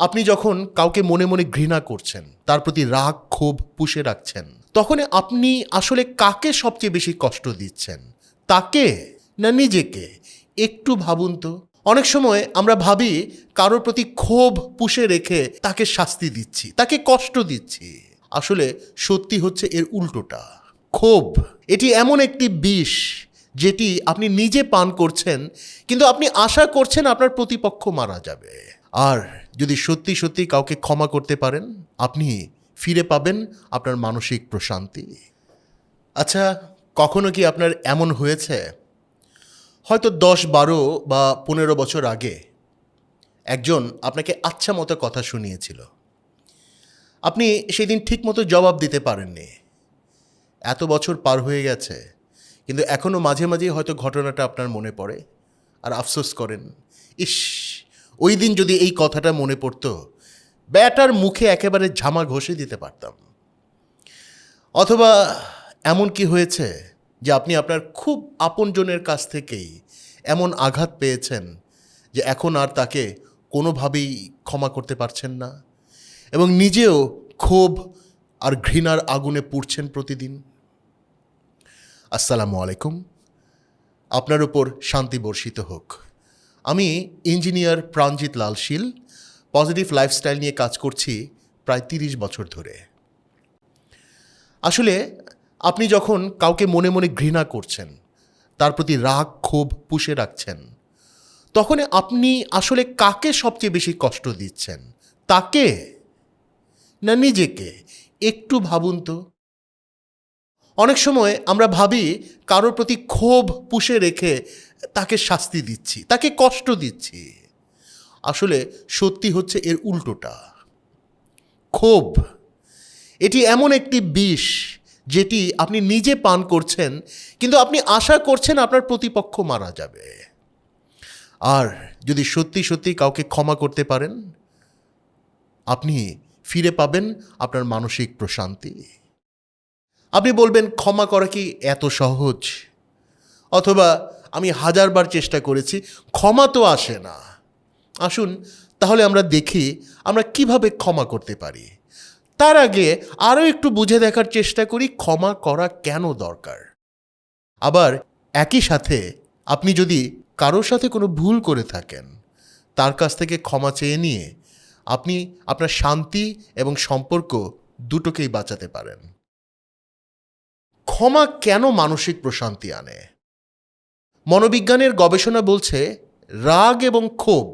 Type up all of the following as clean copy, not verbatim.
আপনি যখন কাউকে মনে মনে ঘৃণা করছেন, তার প্রতি রাগ ক্ষোভ পুষে রাখছেন, তখন আপনি আসলে কাকে সবচেয়ে বেশি কষ্ট দিচ্ছেন? তাকে না নিজেকে? একটু ভাবুন তো। অনেক সময় আমরা ভাবি কারোর প্রতি ক্ষোভ পুষে রেখে তাকে শাস্তি দিচ্ছি, তাকে কষ্ট দিচ্ছি। আসলে সত্যি হচ্ছে এর উল্টোটা। ক্ষোভ এটি এমন একটি বিষ যেটি আপনি নিজে পান করছেন, কিন্তু আপনি আশা করছেন আপনার প্রতিপক্ষ মারা যাবে। আর যদি সত্যি সত্যি কাউকে ক্ষমা করতে পারেন, আপনি ফিরে পাবেন আপনার মানসিক প্রশান্তি। আচ্ছা, কখনো কি আপনার এমন হয়েছে, হয়তো 10-12 বা 15 বছর আগে একজন আপনাকে আচ্ছা মতো কথা শুনিয়েছিল, আপনি সেদিন ঠিক মতো জবাব দিতে পারেননি। এত বছর পার হয়ে গেছে, কিন্তু এখনও মাঝে মাঝে হয়তো ঘটনাটা আপনার মনে পড়ে আর আফসোস করেন, ইস, ওই দিন যদি এই কথাটা মনে পড়তো, ব্যাটার মুখে একেবারে ঝামা ঘষে দিতে পারতাম। অথবা এমন কি হয়েছে যে আপনি আপনার খুব আপনজনের কাছ থেকেই এমন আঘাত পেয়েছেন যে এখন আর তাকে কোনোভাবেই ক্ষমা করতে পারছেন না, এবং নিজেও ক্ষোভ আর ঘৃণার আগুনে পুড়ছেন প্রতিদিন। আসসালামু আলাইকুম, আপনার উপর শান্তি বর্ষিত হোক। আমি ইঞ্জিনিয়ার প্রাণজিৎ লাল শীল, পজিটিভ লাইফস্টাইল নিয়ে কাজ করছি প্রায় 30 বছর ধরে। আসলে আপনি যখন কাউকে মনে মনে ঘৃণা করছেন, তার প্রতি রাগ ক্ষোভ পুষে রাখছেন, তখন আপনি আসলে কাকে সবচেয়ে বেশি কষ্ট দিচ্ছেন? তাকে না নিজেকে? একটু ভাবুন তো। অনেক সময় আমরা ভাবি কারোর প্রতি ক্ষোভ পুষে রেখে তাকে শাস্তি দিচ্ছি, তাকে কষ্ট দিচ্ছি। আসলে সত্যি হচ্ছে এর উল্টোটা। ক্ষোভ এটি এমন একটি বিষ যেটি আপনি নিজে পান করছেন, কিন্তু আপনি আশা করছেন আপনার প্রতিপক্ষ মারা যাবে। আর যদি সত্যি সত্যি কাউকে ক্ষমা করতে পারেন, আপনি ফিরে পাবেন আপনার মানসিক প্রশান্তি। আপনি বলবেন, ক্ষমা করা কি এত সহজ? অথবা আমি 1000বার চেষ্টা করেছি, ক্ষমা তো আসে না। আসুন তাহলে আমরা দেখি আমরা কিভাবে ক্ষমা করতে পারি। তার আগে আরও একটু বুঝে দেখার চেষ্টা করি ক্ষমা করা কেন দরকার। আবার একই সাথে আপনি যদি কারোর সাথে কোনো ভুল করে থাকেন, তার কাছ থেকে ক্ষমা চেয়ে নিয়ে আপনি আপনার শান্তি এবং সম্পর্ক দুটোকেই বাঁচাতে পারেন। ক্ষমা কেন মানসিক প্রশান্তি আনে? মনোবিজ্ঞানের গবেষণা বলছে, রাগ এবং ক্ষোভ,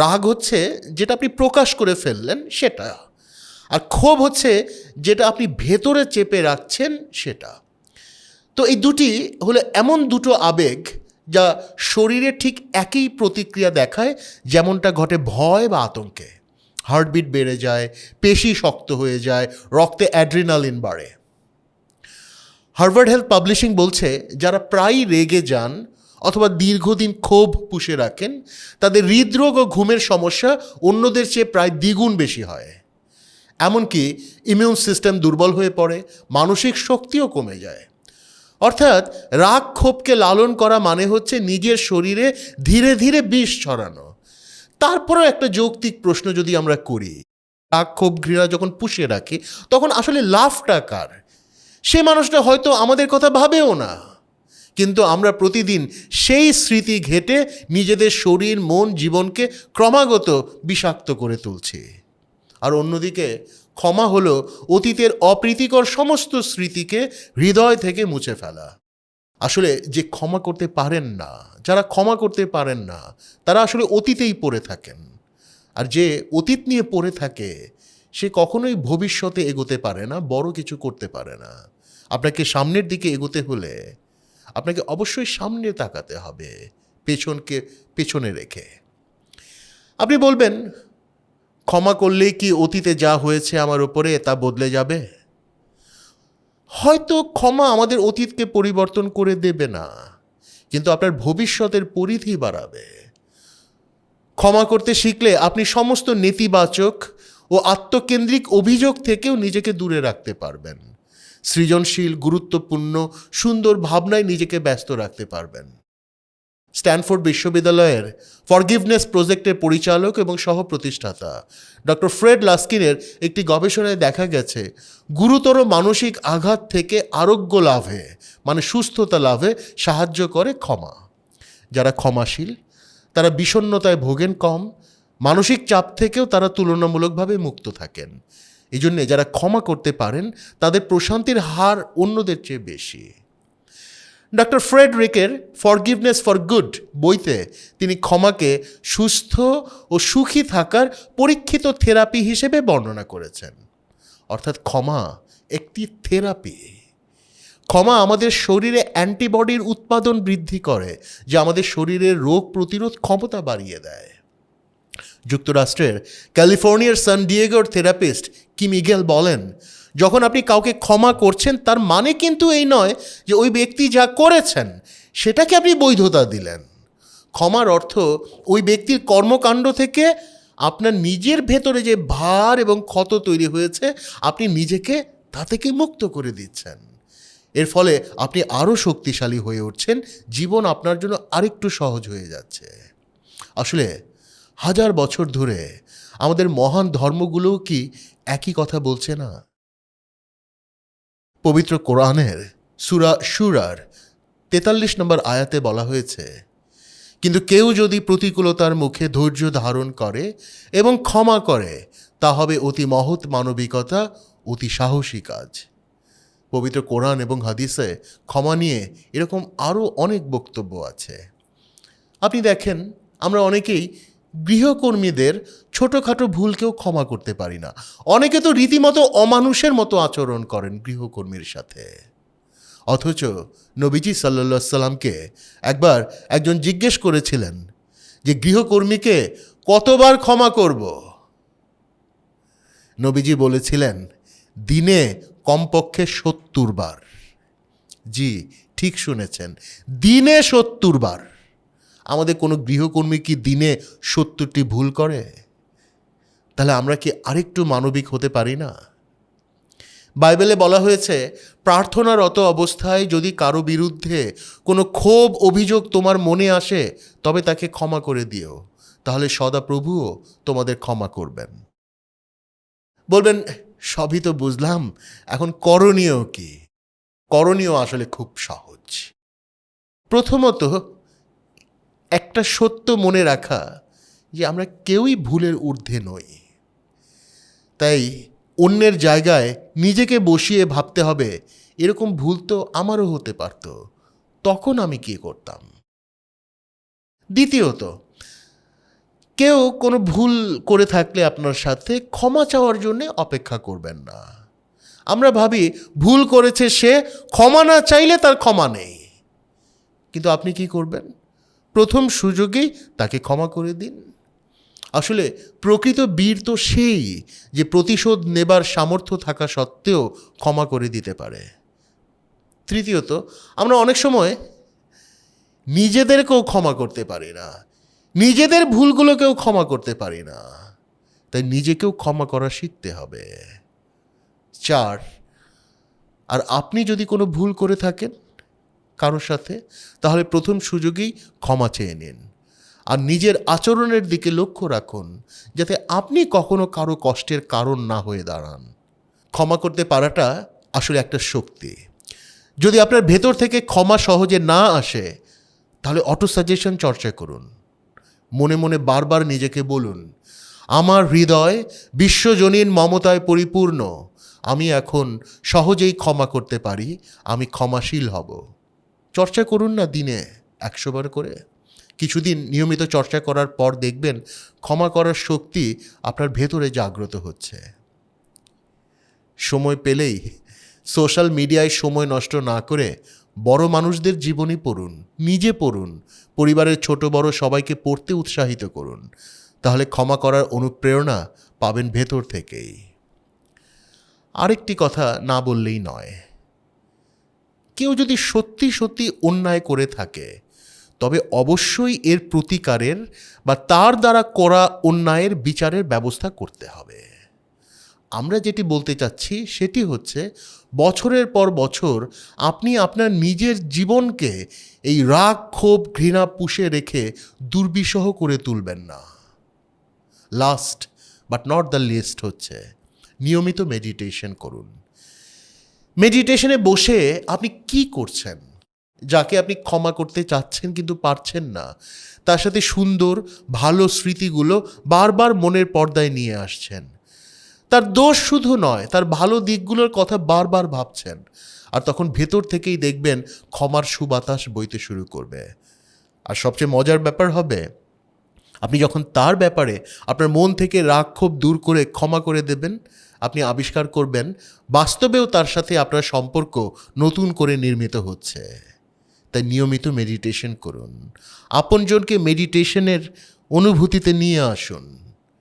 রাগ হচ্ছে যেটা আপনি প্রকাশ করে ফেললেন সেটা, আর ক্ষোভ হচ্ছে যেটা আপনি ভেতরে চেপে রাখছেন সেটা। তো এই দুটি হলো এমন দুটো আবেগ যা শরীরে ঠিক একই প্রতিক্রিয়া দেখায়, যেমনটা ঘটে ভয় বা আতঙ্কে। হার্টবিট বেড়ে যায়, পেশি শক্ত হয়ে যায়, রক্তে অ্যাড্রিনালিন বাড়ে। হার্ভার্ড হেলথ পাবলিশিং বলছে, যারা প্রায়ই রেগে যান অথবা দীর্ঘদিন ক্ষোভ পুষে রাখেন, তাদের হৃদরোগ ও ঘুমের সমস্যা অন্যদের চেয়ে প্রায় দ্বিগুণ বেশি হয়। এমনকি ইমিউন সিস্টেম দুর্বল হয়ে পড়ে, মানসিক শক্তিও কমে যায়। অর্থাৎ রাগ ক্ষোভকে লালন করা মানে হচ্ছে নিজের শরীরে ধীরে ধীরে বিষ ছড়ানো। তারপরেও একটা যৌক্তিক প্রশ্ন যদি আমরা করি, রাগ ক্ষোভ ঘৃণা যখন পুষে রাখি, তখন আসলে লাভটা কার? সে মানুষটা হয়তো আমাদের কথা ভাবেও না, কিন্তু আমরা প্রতিদিন সেই স্মৃতি ঘেঁটে নিজেদের শরীর মন জীবনকে ক্রমাগত বিষাক্ত করে তুলছি। আর অন্যদিকে ক্ষমা হলো অতীতের অপ্রীতিকর সমস্ত স্মৃতিকে হৃদয় থেকে মুছে ফেলা। আসলে যে ক্ষমা করতে পারেন না, যারা ক্ষমা করতে পারেন না, তারা আসলে অতীতেই পড়ে থাকেন। আর যে অতীত নিয়ে পড়ে থাকে, সে কখনোই ভবিষ্যতে এগোতে পারে না, বড় কিছু করতে পারে না। আপনাকে সামনের দিকে এগোতে হলে আপনাকে অবশ্যই সামনে তাকাতে হবে, পেছনকে পেছনে রেখে। আপনি বলবেন, ক্ষমা করলেই কি অতীতে যা হয়েছে আমার উপরে তা বদলে যাবে? হয়তো ক্ষমা আমাদের অতীতকে পরিবর্তন করে দেবে না, কিন্তু আপনার ভবিষ্যতের পরিধি বাড়াবে। ক্ষমা করতে শিখলে আপনি সমস্ত নেতিবাচক ও আত্মকেন্দ্রিক অভিযোগ থেকেও নিজেকে দূরে রাখতে পারবেন। সৃজনশীল, গুরুত্বপূর্ণ, সুন্দর ভাবনায় নিজেকে ব্যস্ত রাখতে পারবেন। স্ট্যানফোর্ড বিশ্ববিদ্যালয়ের ফরগিভনেস প্রজেক্টের পরিচালক এবং সহ প্রতিষ্ঠাতা ডক্টর ফ্রেড লাস্কিনের একটি গবেষণায় দেখা গেছে গুরুতর মানসিক আঘাত থেকে আরোগ্য লাভে মানে সুস্থতা লাভে সাহায্য করে ক্ষমা। যারা ক্ষমাশীল তারা বিষণ্ণতায় ভোগেন কম, মানসিক চাপ থেকেও তারা তুলনামূলকভাবে মুক্ত থাকেন। এই জন্যে যারা ক্ষমা করতে পারেন তাদের প্রশান্তির হার অন্যদের চেয়ে বেশি। ডক্টর ফ্রেড রিকের ফরগিভনেস ফর গুড বইতে তিনি ক্ষমাকে সুস্থ ও সুখী থাকার পরীক্ষিত থেরাপি হিসেবে বর্ণনা করেছেন। অর্থাৎ ক্ষমা একটি থেরাপি। ক্ষমা আমাদের শরীরে অ্যান্টিবডির উৎপাদন বৃদ্ধি করে, যা আমাদের শরীরের রোগ প্রতিরোধ ক্ষমতা বাড়িয়ে দেয়। যুক্তরাষ্ট্রের ক্যালিফোর্নিয়ার সান ডিয়েগোর থেরাপিস্ট কিম ইগেল বলেন, যখন আপনি কাউকে ক্ষমা করছেন তার মানে কিন্তু এই নয় যে ওই ব্যক্তি যা করেছেন সেটাকে আপনি বৈধতা দিলেন। ক্ষমার অর্থ ওই ব্যক্তির কর্মকাণ্ড থেকে আপনার নিজের ভেতরে যে ভার এবং ক্ষত তৈরি হয়েছে আপনি নিজেকে তা থেকে মুক্ত করে দিচ্ছেন। এর ফলে আপনি আরও শক্তিশালী হয়ে উঠছেন, জীবন আপনার জন্য আরেকটু সহজ হয়ে যাচ্ছে। আসলে হাজার বছর ধরে আমাদের মহান ধর্মগুলোও কি একই কথা বলছে না? পবিত্র কোরআনের সূরা শুরার 43 নম্বর আয়াতে বলা হয়েছে, কিন্তু কেউ যদি প্রতিকূলতার মুখে ধৈর্য ধারণ করে এবং ক্ষমা করে তা হবে অতি মহৎ মানবিকতা, অতি সাহসী কাজ। পবিত্র কোরআন এবং হাদিসে ক্ষমা নিয়ে এরকম আরও অনেক বক্তব্য আছে। আপনি দেখেন, আমরা অনেকেই গৃহকর্মীদের ছোটোখাটো ভুলকেও ক্ষমা করতে পারি না। অনেকে তো রীতিমতো অমানুষের মতো আচরণ করেন গৃহকর্মীর সাথে। অথচ নবীজি সাল্লাল্লাহু আলাইহি সাল্লামকে একবার একজন জিজ্ঞেস করেছিলেন যে গৃহকর্মীকে কতবার ক্ষমা করব? নবীজি বলেছিলেন, দিনে কমপক্ষে 70 বার। জি, ঠিক শুনেছেন, দিনে 70 বার। আমাদের কোনো গৃহকর্মী কি দিনে 70টি ভুল করে? তাহলে আমরা কি আরেকটু মানবিক হতে পারি না? বাইবেলে বলা হয়েছে, প্রার্থনারত অবস্থায় যদি কারো বিরুদ্ধে কোনো ক্ষোভ অভিযোগ তোমার মনে আসে তবে তাকে ক্ষমা করে দিও, তাহলে সদাপ্রভুও তোমাদের ক্ষমা করবেন। বলবেন, সবই তো বুঝলাম, এখন করণীয় কি? করণীয় আসলে খুব সহজ। প্রথমত, একটা সত্য মনে রাখা যে আমরা কেউই ভুলের ঊর্ধ্বে নই। তাই অন্যের জায়গায় নিজেকে বসিয়ে ভাবতে হবে, এরকম ভুল তো আমারও হতে পারত, তখন আমি কি করতাম। দ্বিতীয়ত, কেউ কোনো ভুল করে থাকলে আপনার সাথে ক্ষমা চাওয়ার জন্য অপেক্ষা করবেন না। আমরা ভাবি ভুল করেছে সে, ক্ষমা না চাইলে তার ক্ষমা নেই। কিন্তু আপনি কি করবেন? প্রথম সুযোগেই তাকে ক্ষমা করে দিন। আসলে প্রকৃত বীর তো সেই যে প্রতিশোধ নেবার সামর্থ্য থাকা সত্ত্বেও ক্ষমা করে দিতে পারে। তৃতীয়ত, আমরা অনেক সময় নিজেদেরকেও ক্ষমা করতে পারি না, নিজেদের ভুলগুলোকেও ক্ষমা করতে পারি না। তাই নিজেকেও ক্ষমা করা শিখতে হবে। 4, আর আপনি যদি কোনো ভুল করে থাকেন কারোর সাথে, তাহলে প্রথম সুযোগেই ক্ষমা চেয়ে নিন। আর নিজের আচরণের দিকে লক্ষ্য রাখুন যাতে আপনি কখনো কারো কষ্টের কারণ না হয়ে দাঁড়ান। ক্ষমা করতে পারাটা আসলে একটা শক্তি। যদি আপনার ভেতর থেকে ক্ষমা সহজে না আসে তাহলে অটো সাজেশন চর্চা করুন। মনে মনে বারবার নিজেকে বলুন, আমার হৃদয় বিশ্বজনীন মমতায় পরিপূর্ণ, আমি এখন সহজেই ক্ষমা করতে পারি, আমি ক্ষমাশীল হব। চর্চা করুন না দিনে 100 বার করে। কিছুদিন নিয়মিত চর্চা করার পর দেখবেন ক্ষমা করার শক্তি আপনার ভেতরে জাগ্রত হচ্ছে। সময় পেলেই সোশ্যাল মিডিয়ায় সময় নষ্ট না করে বড় মানুষদের জীবনী পড়ুন, নিজে পড়ুন, পরিবারের ছোট বড় সবাইকে পড়তে উৎসাহিত করুন। তাহলে ক্ষমা করার অনুপ্রেরণা পাবেন ভেতর থেকেই। আরেকটি কথা না বললেই নয়, কেউ যদি সত্যি সত্যি অন্যায় করে থাকে তবে অবশ্যই এর প্রতিকারের বা তার দ্বারা করা অন্যায়ের বিচারের ব্যবস্থা করতে হবে। আমরা যেটি বলতে চাচ্ছি সেটি হচ্ছে বছরের পর বছর আপনি আপনার নিজের জীবনকে এই রাগ ক্ষোভ ঘৃণা পুষে রেখে দুর্বিষহ করে তুলবেন না। Last but not the least হচ্ছে নিয়মিত মেডিটেশন করুন। মেডিটেশনে বসে আপনি কি করছেন? যাকে আপনি ক্ষমা করতে চাচ্ছেন কিন্তু পারছেন না, তার সাথে সুন্দর ভালো স্মৃতিগুলো বারবার মনের পর্দায় নিয়ে আসছেন। তার দোষ শুধু নয়, তার ভালো দিকগুলোর কথা বারবার ভাবছেন। আর তখন ভেতর থেকেই দেখবেন ক্ষমার সুবাতাস বইতে শুরু করবে। আর সবচেয়ে মজার ব্যাপার হবে, আপনি যখন তার ব্যাপারে আপনার মন থেকে রাগ ক্ষোভ দূর করে ক্ষমা করে দেবেন, আপনি আবিষ্কার করবেন বাস্তবেও তার সাথে আপনার সম্পর্ক নতুন করে নির্মিত হচ্ছে। তাই নিয়মিত মেডিটেশন করুন। আপনজনকে মেডিটেশনের অনুভূতিতে নিয়ে আসুন।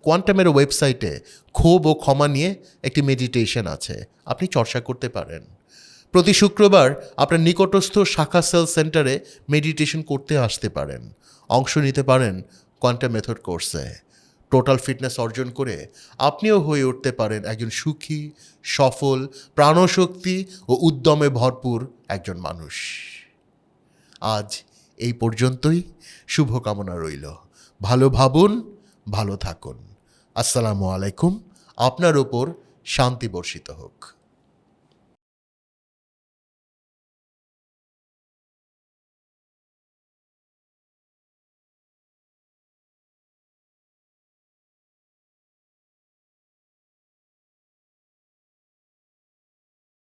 কোয়ান্টামের ওয়েবসাইটে ক্ষোভ ও ক্ষমা নিয়ে একটি মেডিটেশন আছে, আপনি চর্চা করতে পারেন। প্রতি শুক্রবার আপনার নিকটস্থ শাখা সেল সেন্টারে মেডিটেশন করতে আসতে পারেন, অংশ নিতে পারেন কোয়ান্টাম মেথড কোর্সে। টোটাল ফিটনেস অর্জন করে আপনিও হয়ে উঠতে পারেন একজন সুখী, সফল, প্রাণশক্তি ও উদ্যমে ভরপুর একজন মানুষ। আজ এই পর্যন্তই। শুভকামনা রইল। ভালো ভাবুন, ভালো থাকুন। আসসালামু আলাইকুম। আপনার ওপর শান্তি বর্ষিত হোক।